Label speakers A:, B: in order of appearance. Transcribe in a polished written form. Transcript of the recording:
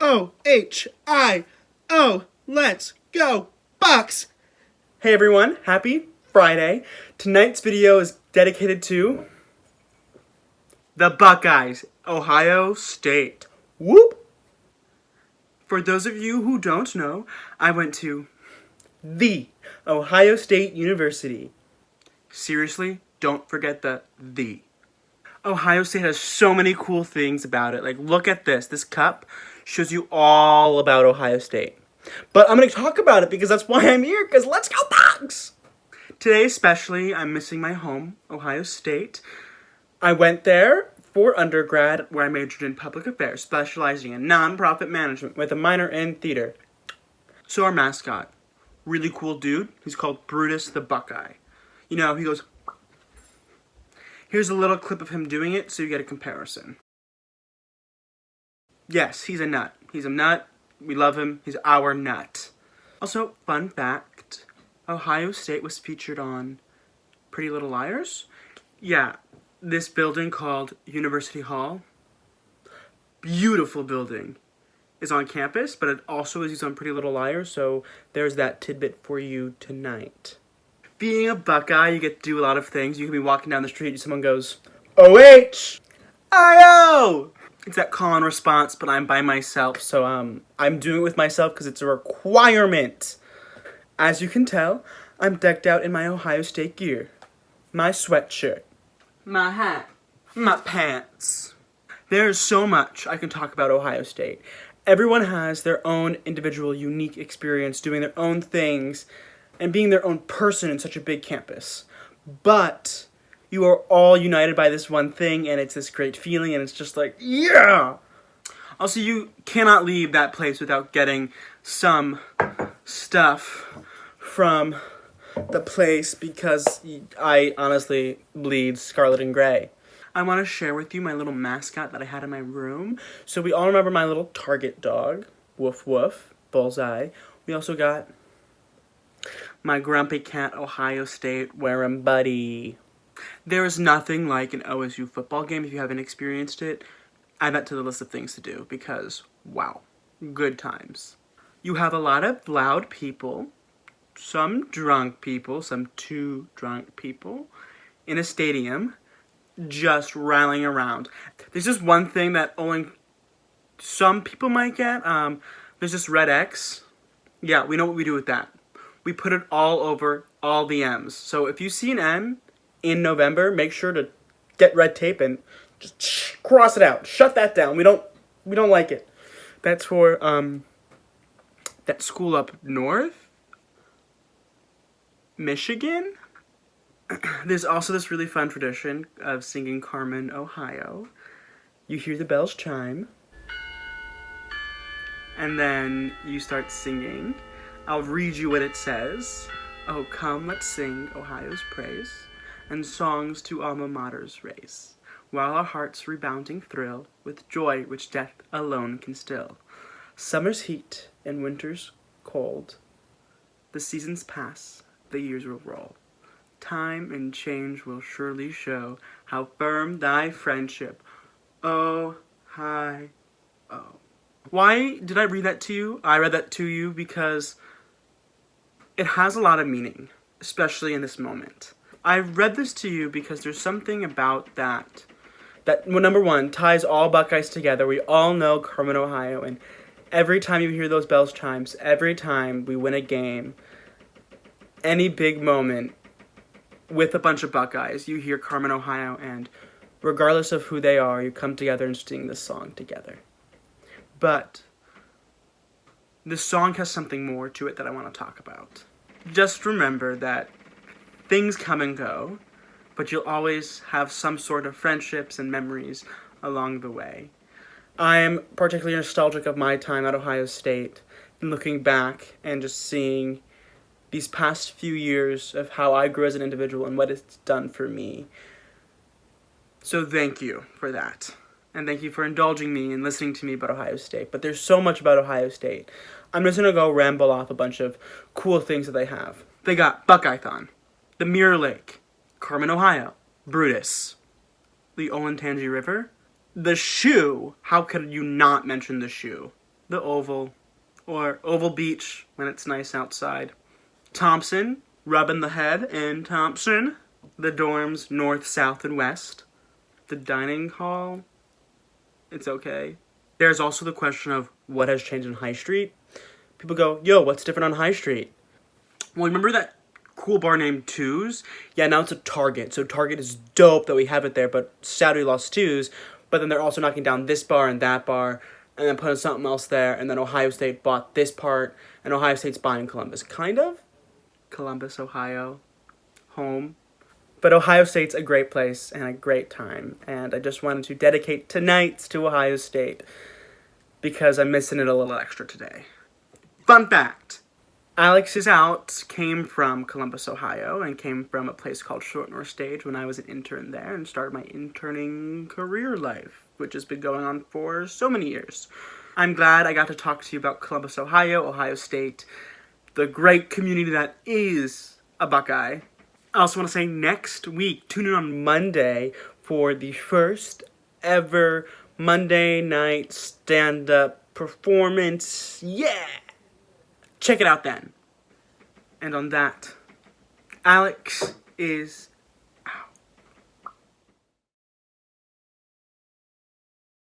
A: Ohio. Let's go, Bucks! Hey everyone, happy Friday. Tonight's video is dedicated to the Buckeyes, Ohio State. Whoop! For those of you who don't know, I went to the Ohio State University. Seriously, don't forget the. Ohio State has so many cool things about it. Like, look at this. This cup shows you all about Ohio State. But I'm going to talk about it because that's why I'm here, because let's go Bucks! Today especially, I'm missing my home, Ohio State. I went there for undergrad, where I majored in public affairs, specializing in nonprofit management with a minor in theater. So our mascot, really cool dude, he's called Brutus the Buckeye. You know, he goes... Here's a little clip of him doing it so you get a comparison. Yes, he's a nut. He's a nut. We love him. He's our nut. Also, fun fact, Ohio State was featured on Pretty Little Liars. Yeah, this building called University Hall, beautiful building, is on campus, but it also is used on Pretty Little Liars, so there's that tidbit for you tonight. Being a Buckeye, you get to do a lot of things. You can be walking down the street and someone goes, O-H-I-O! It's that call and response, but I'm by myself, so I'm doing it with myself because it's a requirement. As you can tell, I'm decked out in my Ohio State gear. My sweatshirt, my hat, my pants. There's so much I can talk about Ohio State. Everyone has their own individual, unique experience doing their own things and being their own person in such a big campus. But you are all united by this one thing, and it's this great feeling, and it's just like, yeah! Also, you cannot leave that place without getting some stuff from the place, because I honestly bleed scarlet and gray. I want to share with you my little mascot that I had in my room. So we all remember my little Target dog, Woof Woof, Bullseye. We also got my grumpy cat, Ohio State, Warren Buddy. There is nothing like an OSU football game. If you haven't experienced it, add that to the list of things to do because, wow, good times. You have a lot of loud people, some drunk people, some too drunk people, in a stadium, just rallying around. There's just one thing that only some people might get. There's this red X. Yeah, we know what we do with that. We put it all over all the M's. So if you see an M in November, make sure to get red tape and just cross it out. Shut that down. We don't like it. That's for that school up north, Michigan. There's also this really fun tradition of singing Carmen, Ohio. You hear the bells chime, and then you start singing. I'll read you what it says. Oh, come, let's sing Ohio's praise, and songs to alma maters raise, while our hearts rebounding thrill with joy which death alone can still. Summer's heat and winter's cold, the seasons pass, the years will roll. Time and change will surely show how firm thy friendship, Ohio. Why did I read that to you? I read that to you because it has a lot of meaning, especially in this moment. I read this to you because there's something about that, well, number one, ties all Buckeyes together. We all know Carmen, Ohio, and every time you hear those bells chimes, every time we win a game, any big moment with a bunch of Buckeyes, you hear Carmen, Ohio, and regardless of who they are, you come together and sing this song together. But this song has something more to it that I want to talk about. Just remember that things come and go, but you'll always have some sort of friendships and memories along the way. I'm particularly nostalgic of my time at Ohio State and looking back and just seeing these past few years of how I grew as an individual and what it's done for me. So thank you for that. And thank you for indulging me and listening to me about Ohio State. But there's so much about Ohio State. I'm just going to go ramble off a bunch of cool things that they have. They got Buckeye-thon, the Mirror Lake, Carmen, Ohio, Brutus, the Olentangy River, the shoe. How could you not mention the shoe? the Oval, or Oval Beach when it's nice outside. Thompson, rubbing the head in Thompson. The dorms, north, south, and west. The dining hall, it's okay. There's also the question of what has changed in High Street. People go, yo, what's different on High Street? Well, remember that cool bar named Two's? Yeah, now it's a Target. So Target is dope that we have it there, but sadly lost Two's. But then they're also knocking down this bar and that bar, and then putting something else there, and then Ohio State bought this part, and Ohio State's buying Columbus. Kind of. Columbus, Ohio. Home. But Ohio State's a great place and a great time, and I just wanted to dedicate tonight's to Ohio State because I'm missing it a little extra today. Fun fact, Alex Is Out came from Columbus, Ohio, and came from a place called Short North Stage when I was an intern there and started my interning career life, which has been going on for so many years. I'm glad I got to talk to you about Columbus, Ohio, Ohio State, the great community that is a Buckeye. I also want to say next week, tune in on Monday for the first ever Monday night stand-up performance. Yeah! Check it out then. And on that, Alex is